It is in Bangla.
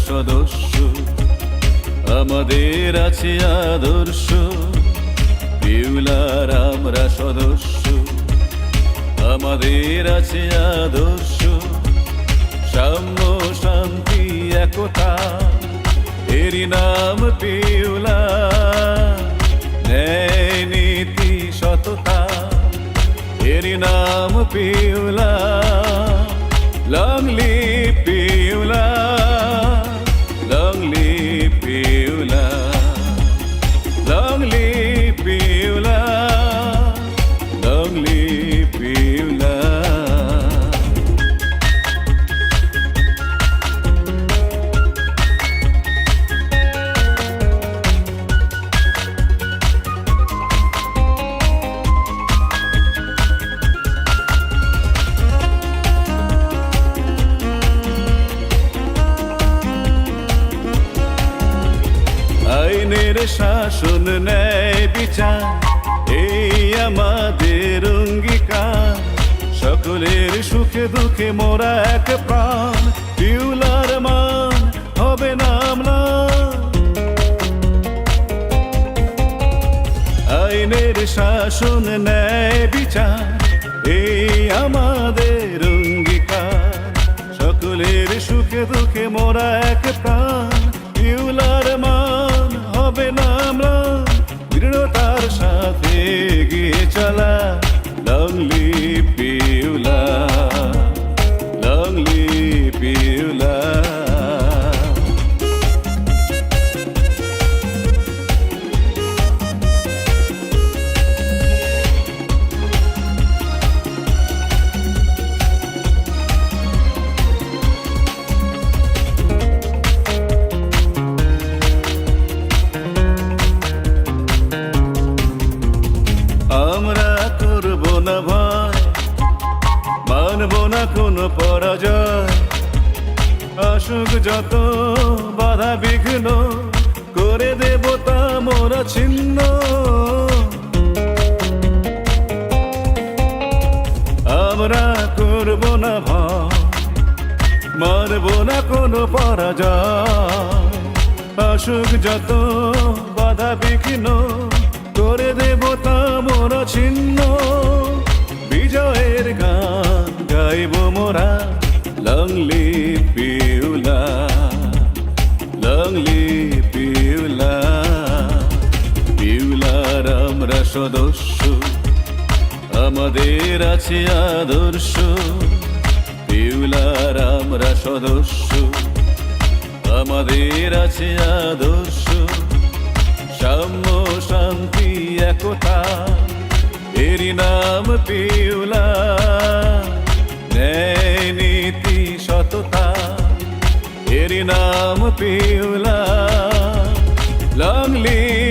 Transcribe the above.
সদস্য, আমাদের আছে আদর্শ। পিউলার আমরা সদস্য, আমাদের আছে আদর্শ। সাম্য শান্তি একতা, এরই নাম পিউলার। ন্যায় নীতি সততা, এরই নাম পিউলার। লং লিভ পিউলার, লং লিভ পিউলার, লং লিভ পিউলার, লং লিভ পিউলার। আইনের শাসন ন্যায় বিচার, এই আমাদের অঙ্গীকার। সকলের সুখে দুঃখে মোরা এক প্রাণ, পিউলার মান হবে না ম্লান। আইনের শাসন ন্যায় বিচার, এই আমাদের অঙ্গীকার। সকলের সুখে দুঃখে মোরা এক প্রাণ, পিউলার মান হবে না ম্লান। দৃঢ়তার সাথে এগিয়ে চলা, লং লিভ পিউলার, লং লিভ পিউলার। আমরা করব না ভয়, মানব না কোনো পরাজয়। আসুক যত বাধা বিঘ্ন, করে দেব তা মোরা ছিন্ন। আমরা করব না ভয়, মানব না কোনো পরাজয়। আসুক যত বাধা বিঘ্ন, করে দেব তা মোরা ছিন্ন। বিজয়ের গান গাইব মোরা, লং লিভ পিউলার, লং লিভ পিউলার। পিউলার আমরা সদস্য, আমাদের আছে আদর্শ। পিউলার আমরা সদস্য, আমাদের আছে আদর্শ। সাম্য শান্তি একতা, এরই নাম পিউলার। ন্যায় নীতি সততা, এরই নাম পিউলার। Long leave